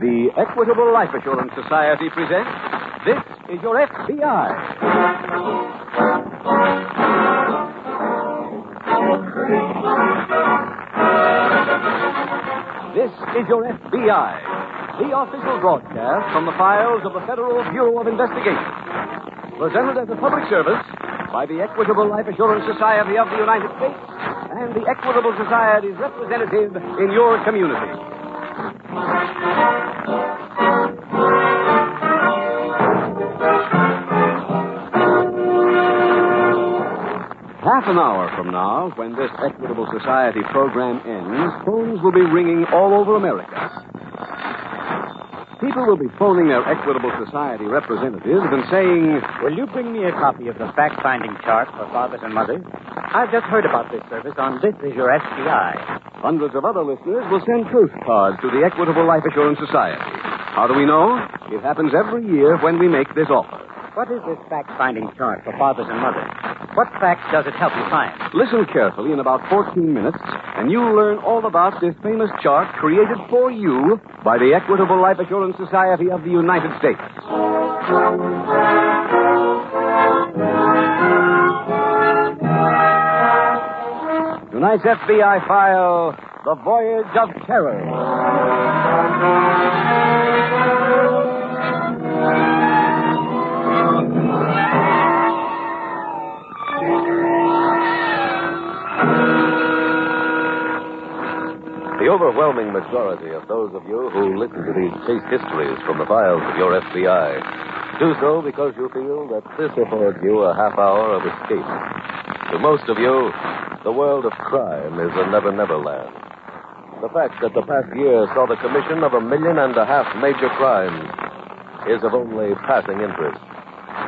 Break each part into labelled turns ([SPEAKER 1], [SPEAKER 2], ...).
[SPEAKER 1] The Equitable Life Assurance Society presents This Is Your FBI. This is Your FBI, the official broadcast from the files of the Federal Bureau of Investigation. Presented as a public service by the Equitable Life Assurance Society of the United States and the Equitable Society's representative in your community. Half an hour from now, when this Equitable Society program ends, phones will be ringing all over America. People will be phoning their Equitable Society representatives and saying,
[SPEAKER 2] "Will you bring me a copy of the fact-finding chart for fathers and mothers? I've just heard about this service on This Is Your FBI."
[SPEAKER 1] Hundreds of other listeners will send postcards to the Equitable Life Assurance Society. How do we know? It happens every year when we make this offer.
[SPEAKER 2] What is this fact-finding chart for fathers and mothers? What facts does it help you find?
[SPEAKER 1] Listen carefully in about 14 minutes, and you'll learn all about this famous chart created for you by the Equitable Life Assurance Society of the United States. Tonight's FBI file, The Voyage of Terror.
[SPEAKER 3] The overwhelming majority of those of you who listen to these case histories from the files of your FBI do so because you feel that this affords you a half hour of escape. To most of you, the world of crime is a never-never land. The fact that the past year saw the commission of 1.5 million major crimes is of only passing interest,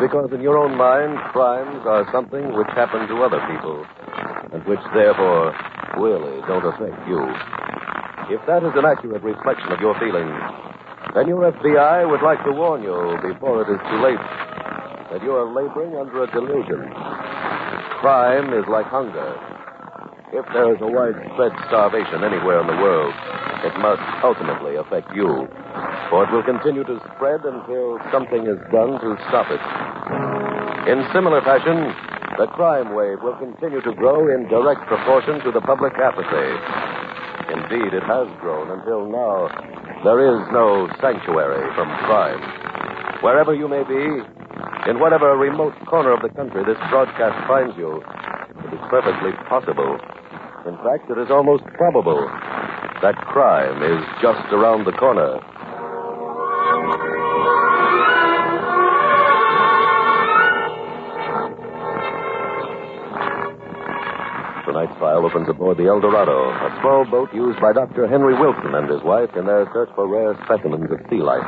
[SPEAKER 3] because in your own mind, crimes are something which happen to other people, and which, therefore, really don't affect you. If that is an accurate reflection of your feelings, then your FBI would like to warn you before it is too late that you are laboring under a delusion. Crime is like hunger. If there is a widespread starvation anywhere in the world, it must ultimately affect you, for it will continue to spread until something is done to stop it. In similar fashion, the crime wave will continue to grow in direct proportion to the public apathy. Indeed, it has grown until now. There is no sanctuary from crime. Wherever you may be, in whatever remote corner of the country this broadcast finds you, it is perfectly possible. In fact, it is almost probable that crime is just around the corner. Tonight's file opens aboard the El Dorado, a small boat used by Dr. Henry Wilson and his wife in their search for rare specimens of sea life.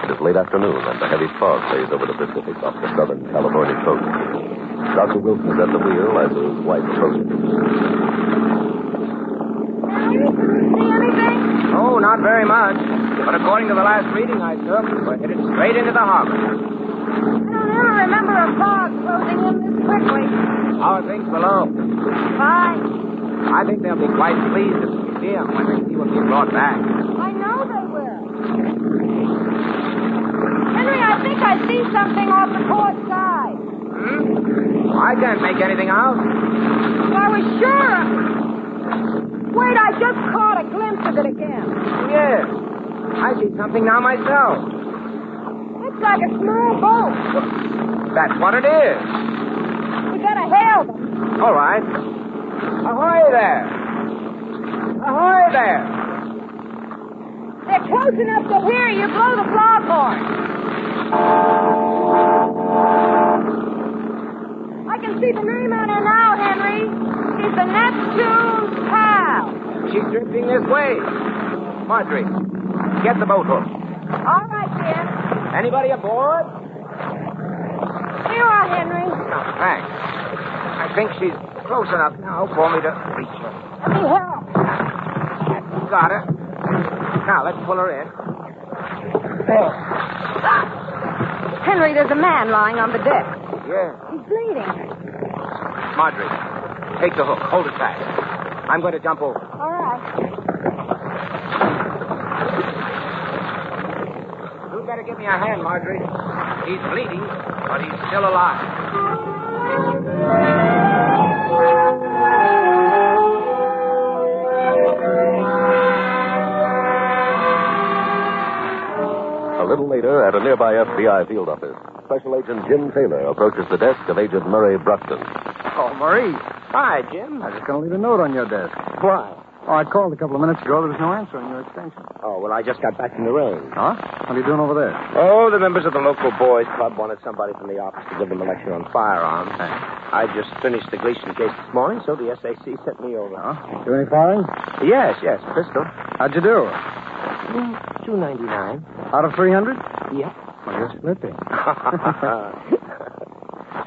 [SPEAKER 3] It is late afternoon, and a heavy fog lays over the Pacific off the southern California coast. Dr. Wilson is at the wheel as his wife approaches.
[SPEAKER 4] See anything?
[SPEAKER 5] Oh, not very much. But according to the last reading I took, we're headed straight into the harbor.
[SPEAKER 4] I don't ever remember a fog closing in this quickly.
[SPEAKER 5] How are things below?
[SPEAKER 4] Fine.
[SPEAKER 5] I think they'll be quite pleased at the museum when they see what we brought back.
[SPEAKER 4] I know they will. Henry, I think I see something off the port side.
[SPEAKER 5] I can't make anything out.
[SPEAKER 4] I was sure. Wait, I just caught a glimpse of it again.
[SPEAKER 5] Yes. I see something now myself.
[SPEAKER 4] It's like a small boat.
[SPEAKER 5] That's what it is.
[SPEAKER 4] We gotta hail them.
[SPEAKER 5] All right. Ahoy there. Ahoy there.
[SPEAKER 4] They're close enough to hear you blow the foghorn. I can see the name on her now, Henry. She's the Neptune's pal.
[SPEAKER 5] She's drifting this way. Marjorie, get the boat hook.
[SPEAKER 4] All right, dear.
[SPEAKER 5] Anybody aboard?
[SPEAKER 4] Here you are, Henry.
[SPEAKER 5] Oh, thanks. I think she's close enough now for me to reach her.
[SPEAKER 4] Let me help.
[SPEAKER 5] Got her. Now, let's pull her in.
[SPEAKER 4] There. Henry, there's a man lying on the deck.
[SPEAKER 5] Yeah.
[SPEAKER 4] He's bleeding.
[SPEAKER 5] Marjorie, take the hook. Hold it fast. I'm going to jump over.
[SPEAKER 4] All right.
[SPEAKER 5] better give me a hand, Marjorie. He's bleeding, but he's still alive.
[SPEAKER 3] A little later, at a nearby FBI field office, Special Agent Jim Taylor approaches the desk of Agent Murray Bruxton.
[SPEAKER 6] Oh, Marie.
[SPEAKER 5] Hi, Jim.
[SPEAKER 6] I was just going to leave a note on your desk.
[SPEAKER 5] Why?
[SPEAKER 6] Oh, I called a couple of minutes ago. There was no answer on your extension.
[SPEAKER 5] Oh, well, I just got back from the range.
[SPEAKER 6] Huh? What are you doing over there?
[SPEAKER 5] Oh, the members of the local boys club wanted somebody from the office to give them a lecture on firearms. I just finished the Gleason case this morning, so the SAC sent me over.
[SPEAKER 6] Huh? Do any firing?
[SPEAKER 5] Yes, pistol.
[SPEAKER 6] How'd you do?
[SPEAKER 5] $2.99.
[SPEAKER 6] Out of 300?
[SPEAKER 5] Yeah.
[SPEAKER 6] Well, you're slipping.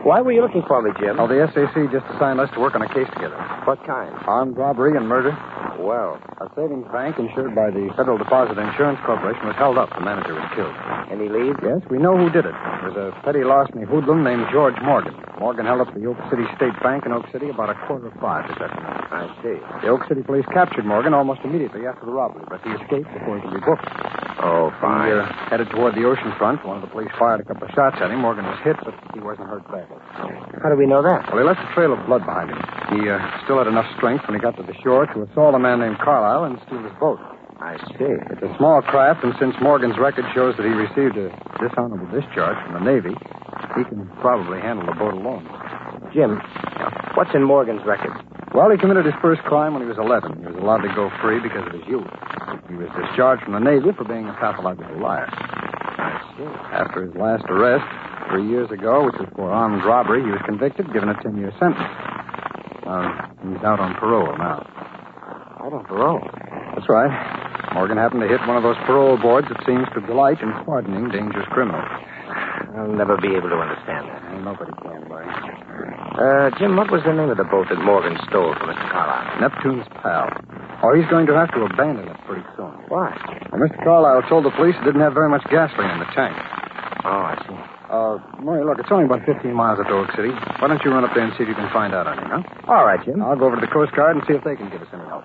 [SPEAKER 5] Why were you looking for me, Jim?
[SPEAKER 6] Oh, the SAC just assigned us to work on a case together.
[SPEAKER 5] What kind?
[SPEAKER 6] Armed robbery and murder.
[SPEAKER 5] Well,
[SPEAKER 6] A savings bank insured by the Federal Deposit Insurance Corporation was held up. The manager was killed.
[SPEAKER 5] any leads?
[SPEAKER 6] Yes, we know who did it. It was a petty larceny hoodlum named George Morgan. Morgan held up the Oak City State Bank in Oak City about 4:45 this afternoon.
[SPEAKER 5] I see.
[SPEAKER 6] The Oak City police captured Morgan almost immediately after the robbery, but he escaped before he could be booked.
[SPEAKER 5] Oh, fine.
[SPEAKER 6] He headed toward the ocean front. One of the police fired a couple of shots at him. Morgan was hit, but he wasn't hurt badly.
[SPEAKER 5] How do we know that?
[SPEAKER 6] Well, he left a trail of blood behind him. He still had enough strength when he got to the shore to assault a man named Carlisle and steal his boat.
[SPEAKER 5] I see.
[SPEAKER 6] It's a small craft, and since Morgan's record shows that he received a dishonorable discharge from the Navy, he can probably handle the boat alone.
[SPEAKER 5] Jim, what's in Morgan's record?
[SPEAKER 6] Well, he committed his first crime when he was 11. He was allowed to go free because of his youth. He was discharged from the Navy for being a pathological liar.
[SPEAKER 5] I see.
[SPEAKER 6] After his last arrest 3 years ago, which was for armed robbery, he was convicted, given a 10-year sentence. He's out on parole now.
[SPEAKER 5] Out on parole?
[SPEAKER 6] That's right. Morgan happened to hit one of those parole boards that seems to delight in pardoning dangerous criminals.
[SPEAKER 5] I'll never be able to understand that.
[SPEAKER 6] And nobody can, boy.
[SPEAKER 5] Jim, what was the name of the boat that Morgan stole from Mr. Carlisle?
[SPEAKER 6] Neptune's Pal. Oh, he's going to have to abandon it pretty soon.
[SPEAKER 5] Why?
[SPEAKER 6] Well, Mr. Carlisle told the police it didn't have very much gasoline in the tank.
[SPEAKER 5] Oh, I see.
[SPEAKER 6] Murray, look, it's only about 15 miles up to Oak City. Why don't you run up there and see if you can find out anything, huh?
[SPEAKER 5] All right, Jim.
[SPEAKER 6] I'll go over to the Coast Guard and see if they can give us any help.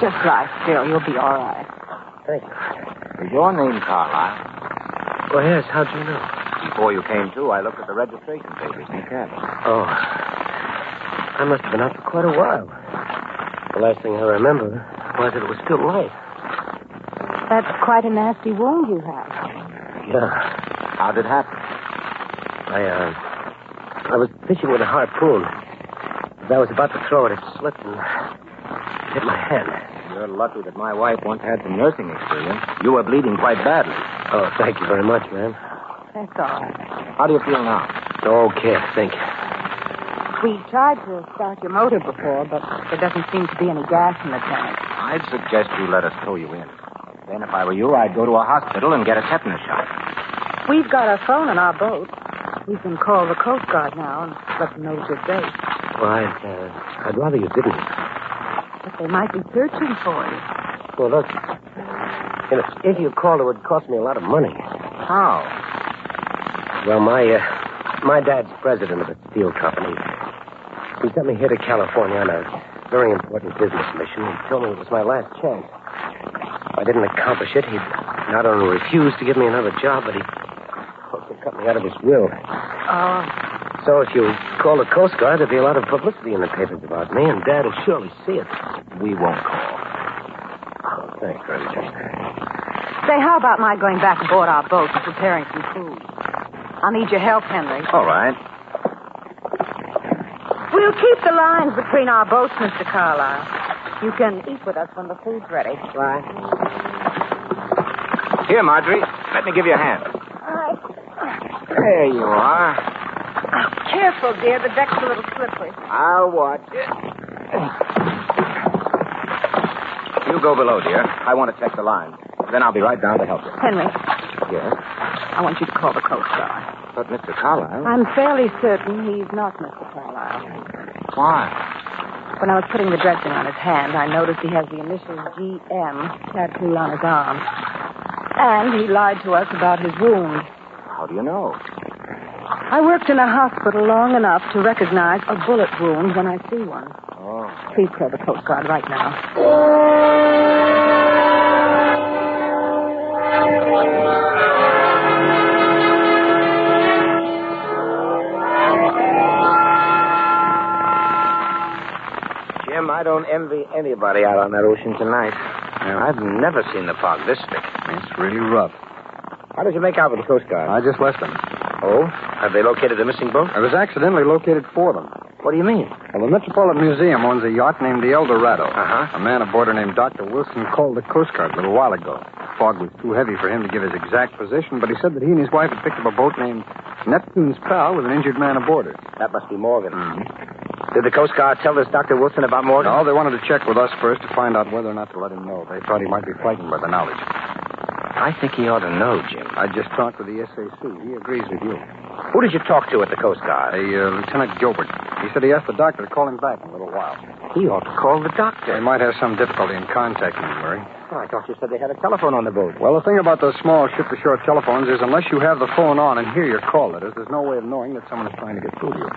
[SPEAKER 4] Just lie still. You'll be all right.
[SPEAKER 5] Thank you.
[SPEAKER 2] Is your name Carlisle?
[SPEAKER 5] Well, yes. How'd you know?
[SPEAKER 2] Before you came to, I looked at the registration papers in the cabin.
[SPEAKER 5] Oh. I must have been out for quite a while. The last thing I remember was that it was still light.
[SPEAKER 4] That's quite a nasty wound you have.
[SPEAKER 5] Yeah.
[SPEAKER 2] How did it happen?
[SPEAKER 5] I was fishing with a harpoon. As I was about to throw it, it slipped and hit my head.
[SPEAKER 2] You're lucky that my wife once had some nursing experience. You were bleeding quite badly.
[SPEAKER 5] Oh, thank you very much, man.
[SPEAKER 4] That's all right.
[SPEAKER 2] How do you feel now?
[SPEAKER 5] Okay, I think.
[SPEAKER 4] We tried to start your motor before, but there doesn't seem to be any gas in the tank.
[SPEAKER 2] I'd suggest you let us tow you in. Then if I were you, I'd go to a hospital and get a tetanus shot.
[SPEAKER 4] We've got a phone on our boat. We can call the Coast Guard now and let them know you're safe.
[SPEAKER 5] Well, I'd rather you didn't.
[SPEAKER 4] But they might be searching for you.
[SPEAKER 5] Well, look, if you called, it would cost me a lot of money.
[SPEAKER 2] How?
[SPEAKER 5] Well, my dad's president of a steel company. He sent me here to California on a very important business mission. He told me it was my last chance. If I didn't accomplish it, he'd not only refuse to give me another job, but he'd also cut me out of his will.
[SPEAKER 4] Oh.
[SPEAKER 5] So if you call the Coast Guard, there'll be a lot of publicity in the papers about me, and Dad will surely see it.
[SPEAKER 2] We won't call.
[SPEAKER 5] Oh, thanks very much.
[SPEAKER 4] Say, how about my going back aboard our boat and preparing some food? I'll need your help, Henry.
[SPEAKER 2] All right.
[SPEAKER 4] We'll keep the lines between our boats, Mr. Carlisle. You can eat with us when the food's ready.
[SPEAKER 5] Right.
[SPEAKER 2] Here, Marjorie. Let me give you a hand.
[SPEAKER 4] All right.
[SPEAKER 2] There you are.
[SPEAKER 4] Oh, careful, dear. The deck's a little slippery.
[SPEAKER 2] I'll watch it. You go below, dear. I want to check the line. Then I'll be right down to help you.
[SPEAKER 4] Henry,
[SPEAKER 2] Yes?
[SPEAKER 4] I want you to call the Coast Guard.
[SPEAKER 2] But Mr. Carlisle...
[SPEAKER 4] I'm fairly certain he's not Mr. Carlisle.
[SPEAKER 2] Why?
[SPEAKER 4] When I was putting the dredging on his hand, I noticed he has the initials GM tattooed on his arm. And he lied to us about his wound.
[SPEAKER 2] How do you know?
[SPEAKER 4] I worked in a hospital long enough to recognize a bullet wound when I see one.
[SPEAKER 2] Oh.
[SPEAKER 4] Please call the Coast Guard right now.
[SPEAKER 5] Jim, I don't envy anybody out on that ocean tonight. I've never seen the fog this thick.
[SPEAKER 6] It's really rough.
[SPEAKER 5] How did you make out with the Coast Guard?
[SPEAKER 6] I just left them.
[SPEAKER 5] Oh? Have they located the missing boat?
[SPEAKER 6] I was accidentally located for them.
[SPEAKER 5] What do you mean?
[SPEAKER 6] Well, the Metropolitan Museum owns a yacht named the El Dorado.
[SPEAKER 5] Uh-huh.
[SPEAKER 6] A man aboard her named Dr. Wilson called the Coast Guard a little while ago. The fog was too heavy for him to give his exact position, but he said that he and his wife had picked up a boat named Neptune's Pal with an injured man aboard it.
[SPEAKER 5] That must be Morgan.
[SPEAKER 6] Mm-hmm.
[SPEAKER 5] Did the Coast Guard tell this Dr. Wilson about Morgan?
[SPEAKER 6] No, they wanted to check with us first to find out whether or not to let him know. They thought he might be frightened by the knowledge.
[SPEAKER 5] I think he ought to know, Jim.
[SPEAKER 6] I just talked with the SAC. He agrees with you.
[SPEAKER 5] Who did you talk to at the Coast Guard?
[SPEAKER 6] Lieutenant Gilbert. He said he asked the doctor to call him back in a little while.
[SPEAKER 5] He ought to call the doctor.
[SPEAKER 6] They might have some difficulty in contacting him, Murray.
[SPEAKER 5] Oh, I thought you said they had a telephone on the boat.
[SPEAKER 6] Well, the thing about those small ship-to-shore telephones is unless you have the phone on and hear your call letters, there's no way of knowing that someone is trying to get through to you.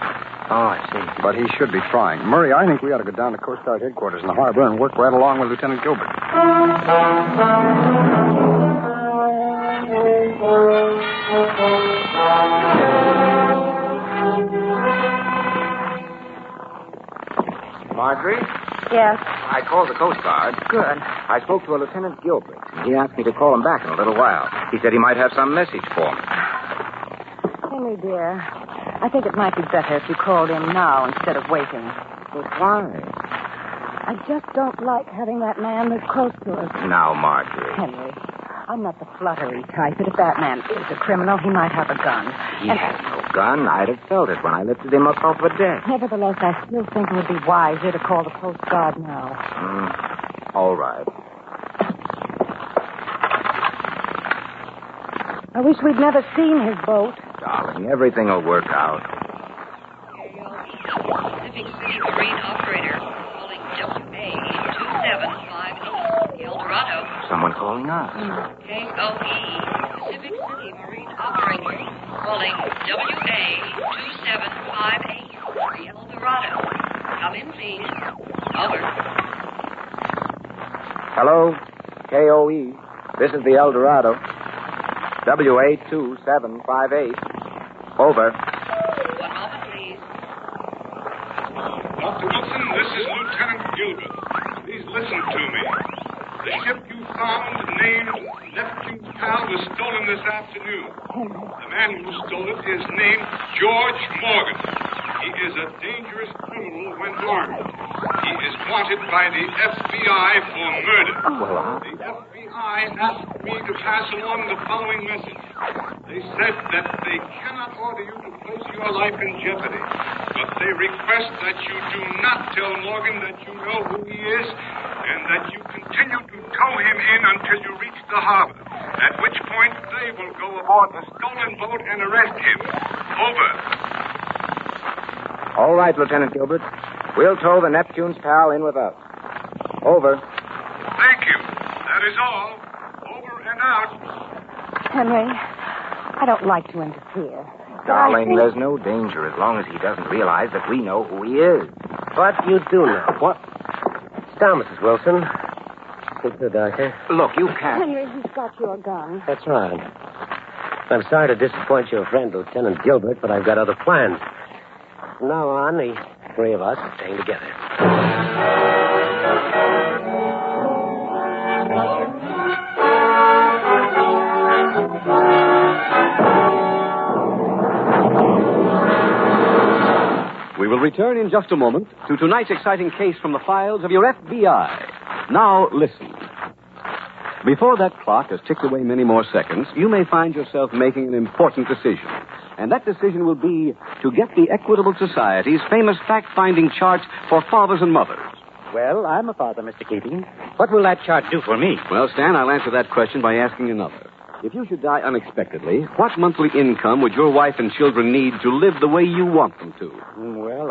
[SPEAKER 5] Oh, I see.
[SPEAKER 6] But he should be trying. Murray, I think we ought to go down to Coast Guard headquarters in the harbor and work right along with Lieutenant Gilbert.
[SPEAKER 5] Marjorie?
[SPEAKER 4] Yes.
[SPEAKER 5] I called the Coast Guard.
[SPEAKER 4] Good.
[SPEAKER 5] I spoke to a Lieutenant Gilbert. He asked me to call him back in a little while. He said he might have some message for me.
[SPEAKER 4] Henry, dear, I think it might be better if you called him now instead of waiting.
[SPEAKER 5] But why?
[SPEAKER 4] I just don't like having that man this close to us.
[SPEAKER 5] Now, Marjorie.
[SPEAKER 4] Henry, I'm not the fluttery type, but if that man is a criminal, he might have a gun.
[SPEAKER 5] He has no gun. I'd have felt it when I lifted him up off the deck.
[SPEAKER 4] Nevertheless, I still think it would be wiser to call the Coast Guard now.
[SPEAKER 5] All right.
[SPEAKER 4] I wish we'd never seen his boat.
[SPEAKER 5] Darling, everything will work out.
[SPEAKER 7] Pacific City Marine Operator calling WA 2758 El Dorado.
[SPEAKER 5] Someone calling us.
[SPEAKER 7] KOE Pacific City Marine Operator calling WA 2758 El Dorado. Come in, please. Over.
[SPEAKER 5] Hello, KOE. This is the El Dorado. WA 2758. Over.
[SPEAKER 7] One moment, please.
[SPEAKER 8] Dr. Wilson, this is Lieutenant Gilbert. Please listen to me. The ship you found, named Neptune's Pal, was stolen this afternoon. The man who stole it is named George Morgan. He is a dangerous criminal when armed. He is wanted by the FBI for murder. The FBI asked me to pass along the following message. They said that they cannot order you to place your life in jeopardy, but they request that you do not tell Morgan that you know who he is and that you continue to tow him in until you reach the harbor, at which point they will go aboard the stolen boat and arrest him. Over.
[SPEAKER 5] All right, Lieutenant Gilbert. We'll tow the Neptune's Pal in with us. Over.
[SPEAKER 8] Thank you. That is all. Over and out.
[SPEAKER 4] Henry, I don't like to interfere.
[SPEAKER 5] Darling, there's no danger as long as he doesn't realize that we know who he is.
[SPEAKER 9] But you do know. What? It's down, Mrs. Wilson. Speak to the doctor.
[SPEAKER 5] Look, you can't.
[SPEAKER 4] Henry, he's got your gun.
[SPEAKER 9] That's right. I'm sorry to disappoint your friend, Lieutenant Gilbert, but I've got other plans. From now on, the three of us are staying together.
[SPEAKER 1] We will return in just a moment to tonight's exciting case from the files of your FBI. Now, listen. Before that clock has ticked away many more seconds, you may find yourself making an important decision. And that decision will be to get the Equitable Society's famous fact-finding chart for fathers and mothers.
[SPEAKER 2] Well, I'm a father, Mr. Keating. What will that chart do for me?
[SPEAKER 1] Well, Stan, I'll answer that question by asking another. If you should die unexpectedly, what monthly income would your wife and children need to live the way you want them to?
[SPEAKER 2] Well,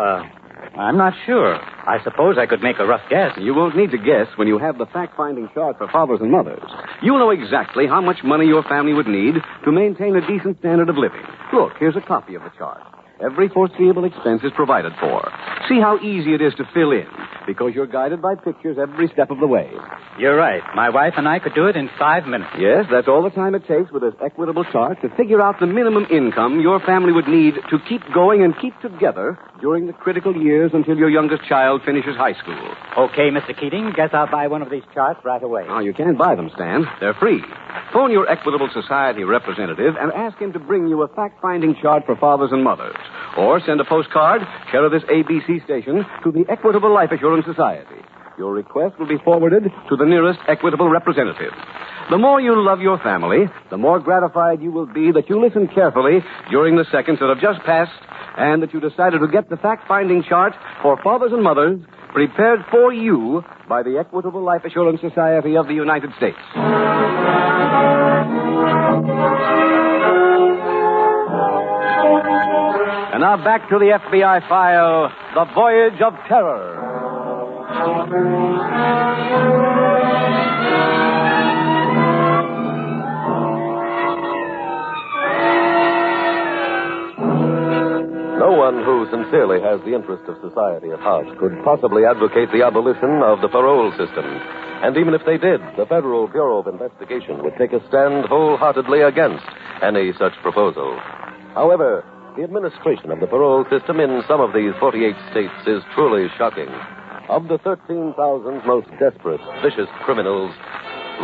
[SPEAKER 2] I'm not sure. I suppose I could make a rough guess.
[SPEAKER 1] You won't need to guess when you have the fact-finding chart for fathers and mothers. You'll know exactly how much money your family would need to maintain a decent standard of living. Look, here's a copy of the chart. Every foreseeable expense is provided for. See how easy it is to fill in, because you're guided by pictures every step of the way.
[SPEAKER 2] You're right. My wife and I could do it in 5 minutes.
[SPEAKER 1] Yes, that's all the time it takes with this equitable chart to figure out the minimum income your family would need to keep going and keep together during the critical years until your youngest child finishes high school.
[SPEAKER 2] Okay, Mr. Keating. Guess I'll buy one of these charts right away.
[SPEAKER 1] Now, you can't buy them, Stan. They're free. Phone your Equitable Society representative and ask him to bring you a fact-finding chart for fathers and mothers. Or send a postcard, care of this ABC station, to the Equitable Life Assurance Society. Your request will be forwarded to the nearest Equitable representative. The more you love your family, the more gratified you will be that you listened carefully during the seconds that have just passed and that you decided to get the fact-finding chart for fathers and mothers prepared for you by the Equitable Life Assurance Society of the United States. And now back to the FBI file, The Voyage of Terror.
[SPEAKER 3] No one who sincerely has the interest of society at heart could possibly advocate the abolition of the parole system. And even if they did, the Federal Bureau of Investigation would take a stand wholeheartedly against any such proposal. However, the administration of the parole system in some of these 48 states is truly shocking. Of the 13,000 most desperate, vicious criminals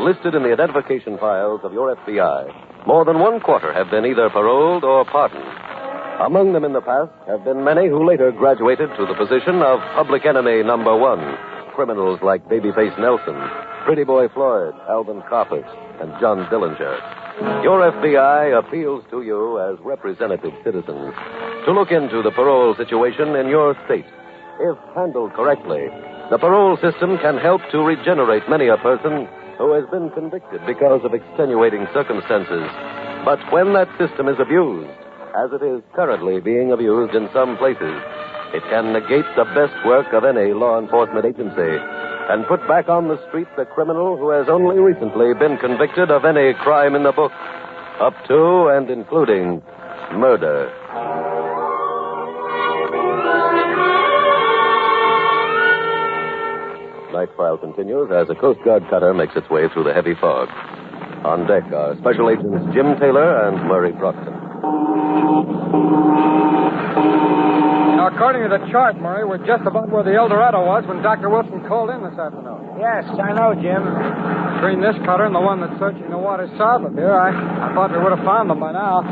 [SPEAKER 3] listed in the identification files of your FBI, more than 1/4 have been either paroled or pardoned. Among them in the past have been many who later graduated to the position of public enemy number one, criminals like Babyface Nelson, Pretty Boy Floyd, Alvin Coppers, and John Dillinger. Your FBI appeals to you as representative citizens to look into the parole situation in your state. If handled correctly, the parole system can help to regenerate many a person who has been convicted because of extenuating circumstances. But when that system is abused, as it is currently being abused in some places, it can negate the best work of any law enforcement agency and put back on the street the criminal who has only recently been convicted of any crime in the book, up to and including murder. Night File continues as a Coast Guard cutter makes its way through the heavy fog. On deck are Special Agents Jim Taylor and Murray Brockton.
[SPEAKER 6] Now, according to the chart, Murray, we're just about where the El Dorado was when Dr. Wilson called in this afternoon.
[SPEAKER 5] Yes, I know, Jim.
[SPEAKER 6] Between this cutter and the one that's searching the waters south of here, I thought we would have found them by now.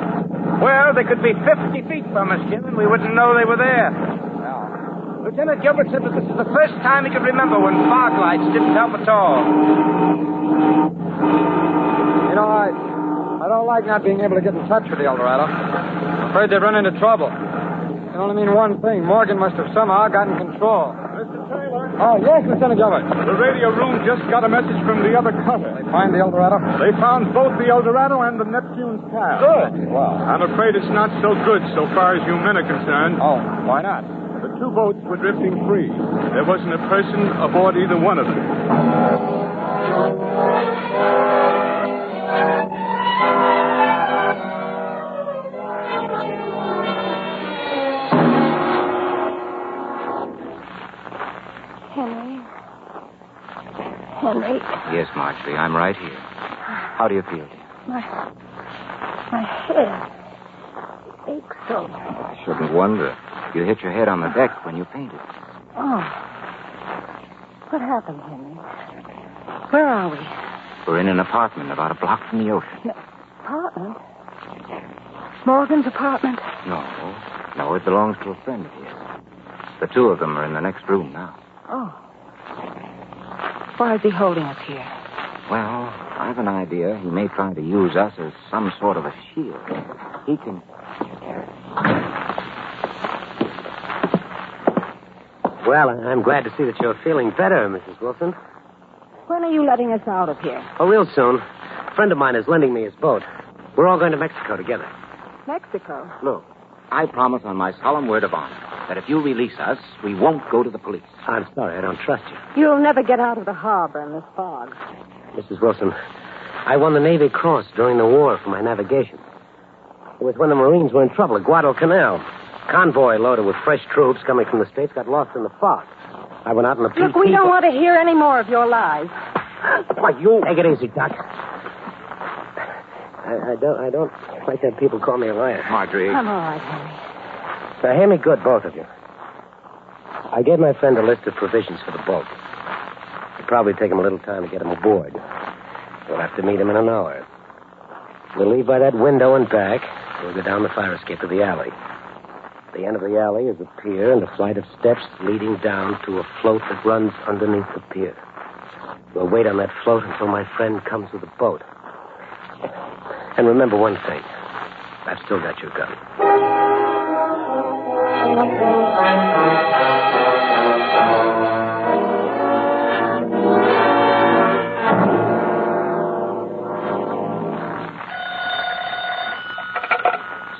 [SPEAKER 5] Well, they could be 50 feet from us, Jim, and we wouldn't know they were there.
[SPEAKER 6] Yeah.
[SPEAKER 5] Lieutenant Gilbert said that this is the first time he could remember when fog lights didn't help at all.
[SPEAKER 6] You know, I don't like not being able to get in touch with the El Dorado. I'm afraid they'd run into trouble. It only mean one thing. Morgan must have somehow gotten control.
[SPEAKER 8] Mr. Taylor,
[SPEAKER 6] Oh, yes, Lieutenant Gilbert.
[SPEAKER 8] the radio room just got a message from the other cutter.
[SPEAKER 6] They find the El Dorado?
[SPEAKER 8] They found both the El Dorado and the Neptune's pal.
[SPEAKER 6] Good. Wow.
[SPEAKER 8] I'm afraid it's not so good so far as you men are concerned.
[SPEAKER 6] Oh, why not?
[SPEAKER 8] The two boats were drifting free. There wasn't a person aboard either one of them.
[SPEAKER 4] Henry,
[SPEAKER 2] Yes, Marjorie, I'm right here. How do you feel?
[SPEAKER 4] my head aches so.
[SPEAKER 2] I shouldn't wonder. You hit your head on the deck when you fainted.
[SPEAKER 4] Oh. What happened, Henry? Where are we?
[SPEAKER 2] We're in an apartment about a block from the ocean.
[SPEAKER 4] Apartment? Morgan's apartment?
[SPEAKER 2] No, it belongs to a friend of his. The two of them are in the next room now.
[SPEAKER 4] Oh. Why is he holding us here?
[SPEAKER 2] Well, I've an idea. He may try to use us as some sort of a shield. He can...
[SPEAKER 5] Well, I'm glad to see that you're feeling better, Mrs. Wilson.
[SPEAKER 4] When are you letting us out of here?
[SPEAKER 5] Oh, real soon. A friend of mine is lending me his boat. We're all going to Mexico together.
[SPEAKER 4] Mexico?
[SPEAKER 2] Look, I promise on my solemn word of honor that if you release us, we won't go to the police.
[SPEAKER 9] I'm sorry, I don't trust you.
[SPEAKER 4] You'll never get out of the harbor in this fog.
[SPEAKER 9] Mrs. Wilson, I won the Navy Cross during the war for my navigation. It was when the Marines were in trouble at Guadalcanal. Convoy loaded with fresh troops coming from the States got lost in the fog. I went out in the PT.
[SPEAKER 4] Look, we don't want to hear any more of your lies.
[SPEAKER 9] Why, you... Take it easy, Doc. I don't like that people call me a liar.
[SPEAKER 2] Marjorie.
[SPEAKER 4] I'm all right, Henry.
[SPEAKER 9] Now, hear me good, both of you. I gave my friend a list of provisions for the boat. It'll probably take him a little time to get him aboard. We'll have to meet him in an hour. We'll leave by that window and back. We'll go down the fire escape to the alley. At the end of the alley is a pier and a flight of steps leading down to a float that runs underneath the pier. We'll wait on that float until my friend comes with the boat. And remember one thing. I've still got your gun.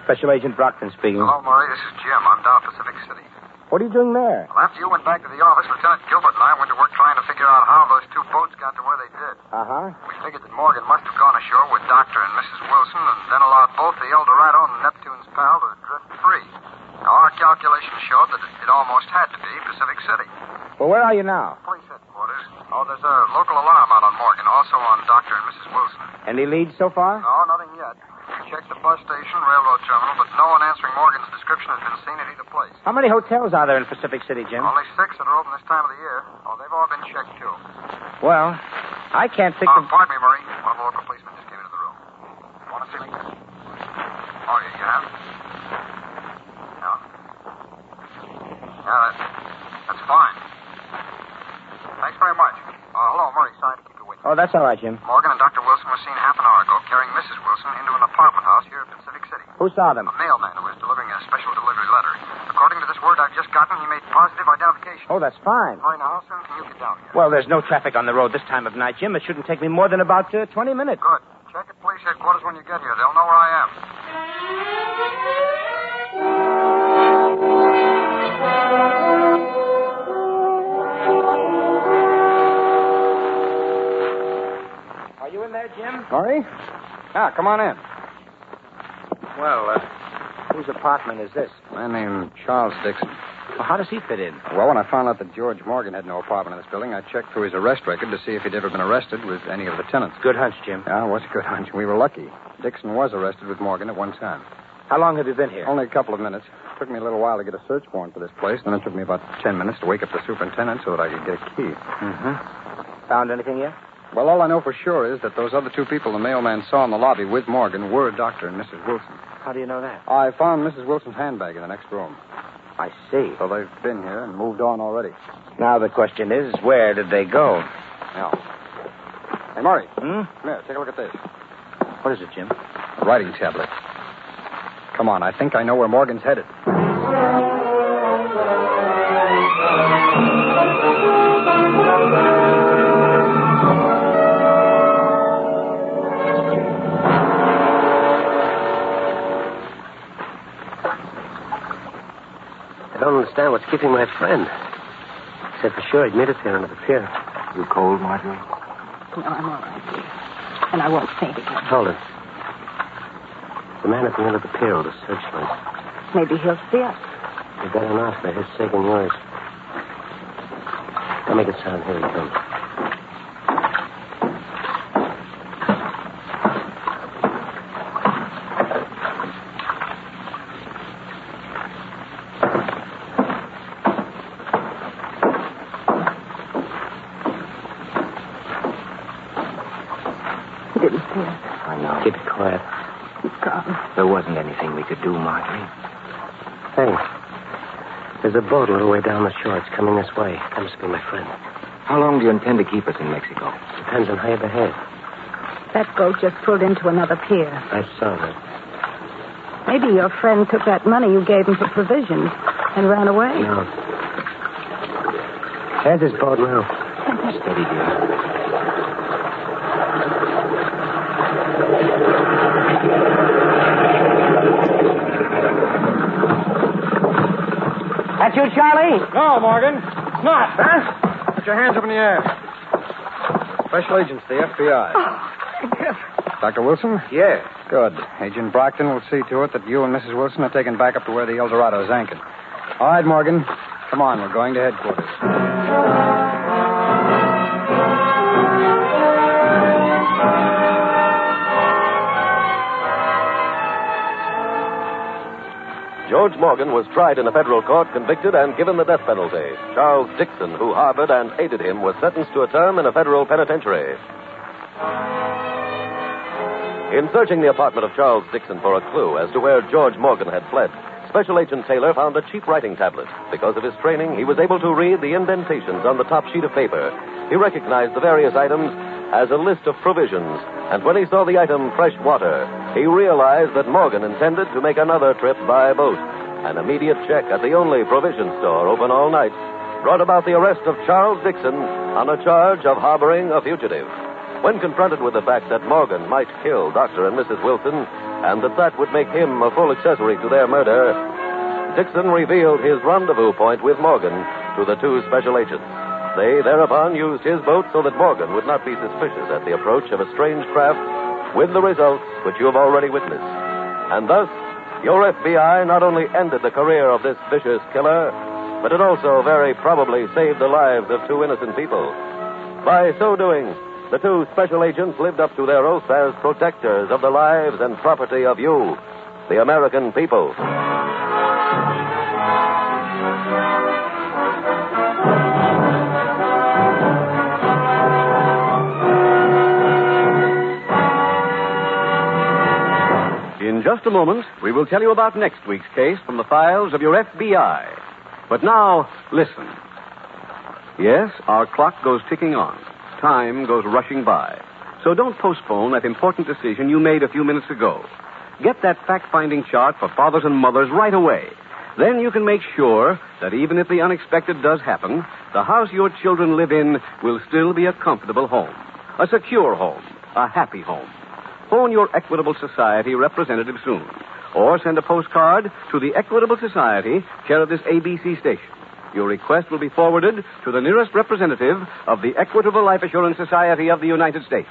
[SPEAKER 2] Special Agent Brockton speaking.
[SPEAKER 10] Hello, Murray. This is Jim. I'm down Pacific City.
[SPEAKER 2] What are you doing there?
[SPEAKER 10] Well, after you went back to the office, Lieutenant Gilbert and I went to work trying to figure out how those two boats got to where they did.
[SPEAKER 2] Uh-huh.
[SPEAKER 10] We figured that Morgan must have gone ashore with Dr. and Mrs. Wilson and then allowed both the El Dorado and Neptune's pal to drift free. Now, our calculations showed that it almost had to be Pacific City.
[SPEAKER 2] Well, where are you now?
[SPEAKER 10] Police headquarters. Oh, there's a local alarm out on Morgan, also on Dr. and Mrs. Wilson.
[SPEAKER 2] Any leads so far?
[SPEAKER 10] No, nothing yet. We checked the bus station, railroad terminal, but no one answering Morgan's description has been seen at either place.
[SPEAKER 2] How many hotels are there in Pacific City, Jim?
[SPEAKER 10] Only 6 that are open this time of the year. Oh, they've all been checked, too.
[SPEAKER 2] Well, I can't think of...
[SPEAKER 10] Pardon me, Murray. One of the local policemen just came into the room. Want to see me? Oh, you have? No. Yeah, that's fine. Thanks very much. Hello, Murray. Sorry to keep you waiting.
[SPEAKER 2] Oh, that's all right, Jim.
[SPEAKER 10] Morgan and Dr. Wilson were seen half an hour ago carrying Mrs. Wilson into an apartment house here at Pacific City.
[SPEAKER 2] Who saw them?
[SPEAKER 10] A mailman who was delivering a special delivery letter. According to this word I've just gotten, he made positive identification.
[SPEAKER 2] Oh, that's fine.
[SPEAKER 10] Murray, now how soon can you get down here?
[SPEAKER 2] Well, there's no traffic on the road this time of night, Jim. It shouldn't take me more than about 20 minutes.
[SPEAKER 10] Good. Check at police headquarters when you get here. They'll know where I am.
[SPEAKER 2] Are you in there, Jim?
[SPEAKER 6] Murray? Yeah, come on in.
[SPEAKER 2] Well, whose apartment is this?
[SPEAKER 6] A man named Charles Dixon.
[SPEAKER 2] Well, how does he fit in?
[SPEAKER 6] Well, when I found out that George Morgan had no apartment in this building, I checked through his arrest record to see if he'd ever been arrested with any of the tenants.
[SPEAKER 2] Good hunch, Jim.
[SPEAKER 6] Yeah, it was a good hunch. We were lucky. Dixon was arrested with Morgan at one time.
[SPEAKER 2] How long have you been here?
[SPEAKER 6] Only a couple of minutes. It took me a little while to get a search warrant for this place. Then it took me about 10 minutes to wake up the superintendent so that I could get a key.
[SPEAKER 2] Mm-hmm. Found anything yet?
[SPEAKER 6] Well, all I know for sure is that those other two people the mailman saw in the lobby with Morgan were Dr. and Mrs. Wilson.
[SPEAKER 2] How do you know that?
[SPEAKER 6] I found Mrs. Wilson's handbag in the next room.
[SPEAKER 2] I see.
[SPEAKER 6] So they've been here and moved on already.
[SPEAKER 2] Now the question is, where did they go?
[SPEAKER 6] Yeah. Hey, Murray.
[SPEAKER 2] Hmm?
[SPEAKER 6] Come here. Take a look at this.
[SPEAKER 2] What is it, Jim?
[SPEAKER 6] A writing tablet. Come on. I think I know where Morgan's headed.
[SPEAKER 9] I don't understand what's keeping my friend. He said for sure he'd meet us here under the pier.
[SPEAKER 2] You cold, Marjorie?
[SPEAKER 4] No, I'm all right, dear. And I won't faint again.
[SPEAKER 9] Hold it. The man at the end of the pier with a searchlight.
[SPEAKER 4] Maybe he'll see us.
[SPEAKER 9] You better not, for his sake and yours. Don't make a sound. Here he comes.
[SPEAKER 4] He didn't see us.
[SPEAKER 2] I know.
[SPEAKER 9] Keep it quiet.
[SPEAKER 4] He's gone.
[SPEAKER 2] There wasn't anything we could do, Marjorie.
[SPEAKER 9] Hey, there's a boat a little way down the shore. It's coming this way. Comes to be my friend.
[SPEAKER 2] How long do you intend to keep us in Mexico?
[SPEAKER 9] Depends on how you behave.
[SPEAKER 4] That boat just pulled into another pier.
[SPEAKER 9] I saw that.
[SPEAKER 4] Maybe your friend took that money you gave him for provisions and ran away.
[SPEAKER 9] No. There's his boat now.
[SPEAKER 2] Steady, dear.
[SPEAKER 9] you, Charlie?
[SPEAKER 6] No, Morgan. It's not. Huh? Put your hands up in the air. Special agents, the FBI. Dr. Wilson?
[SPEAKER 9] Yeah.
[SPEAKER 6] Good. Agent Brockton will see to it that you and Mrs. Wilson are taken back up to where the El Dorado is anchored. All right, Morgan. Come on, we're going to headquarters.
[SPEAKER 3] George Morgan was tried in a federal court, convicted, and given the death penalty. Charles Dixon, who harbored and aided him, was sentenced to a term in a federal penitentiary. In searching the apartment of Charles Dixon for a clue as to where George Morgan had fled, Special Agent Taylor found a cheap writing tablet. Because of his training, he was able to read the indentations on the top sheet of paper. He recognized the various items as a list of provisions, and when he saw the item fresh water, he realized that Morgan intended to make another trip by boat. An immediate check at the only provision store open all night brought about the arrest of Charles Dixon on a charge of harboring a fugitive. When confronted with the fact that Morgan might kill Dr. and Mrs. Wilson, and that would make him a full accessory to their murder, Dixon revealed his rendezvous point with Morgan to the two special agents. They thereupon used his boat so that Morgan would not be suspicious at the approach of a strange craft, with the results which you have already witnessed. And thus, your FBI not only ended the career of this vicious killer, but it also very probably saved the lives of two innocent people. By so doing, the two special agents lived up to their oath as protectors of the lives and property of you, the American people.
[SPEAKER 1] In just a moment, we will tell you about next week's case from the files of your FBI. But now, listen. Yes, our clock goes ticking on. Time goes rushing by. So don't postpone that important decision you made a few minutes ago. Get that fact-finding chart for fathers and mothers right away. Then you can make sure that even if the unexpected does happen, the house your children live in will still be a comfortable home, a secure home, a happy home. Phone your Equitable Society representative soon, or send a postcard to the Equitable Society, care of this ABC station. Your request will be forwarded to the nearest representative of the Equitable Life Assurance Society of the United States.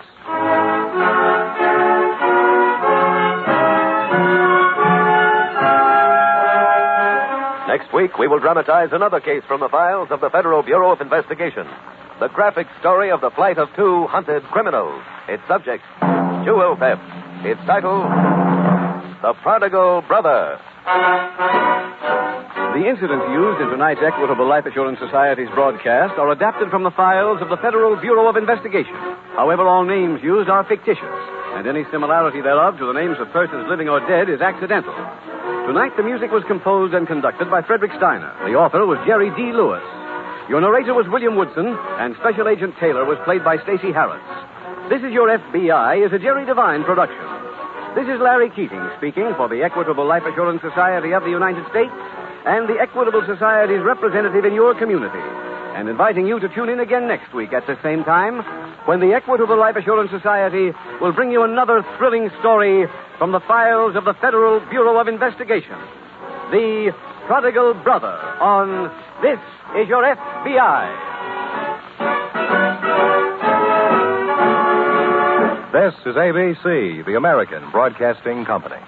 [SPEAKER 3] Next week, we will dramatize another case from the files of the Federal Bureau of Investigation. The graphic story of the flight of two hunted criminals. Its subject, jewel theft. Its title, The Prodigal Brother.
[SPEAKER 1] The incidents used in tonight's Equitable Life Assurance Society's broadcast are adapted from the files of the Federal Bureau of Investigation. However, all names used are fictitious, and any similarity thereof to the names of persons living or dead is accidental. Tonight, the music was composed and conducted by Frederick Steiner. The author was Jerry D. Lewis. Your narrator was William Woodson, and Special Agent Taylor was played by Stacy Harris. This Is Your FBI is a Jerry Devine production. This is Larry Keating speaking for the Equitable Life Assurance Society of the United States and the Equitable Society's representative in your community, and inviting you to tune in again next week at the same time when the Equitable Life Assurance Society will bring you another thrilling story from the files of the Federal Bureau of Investigation. The Prodigal Brother on This Is Your FBI.
[SPEAKER 11] This is ABC, the American Broadcasting Company.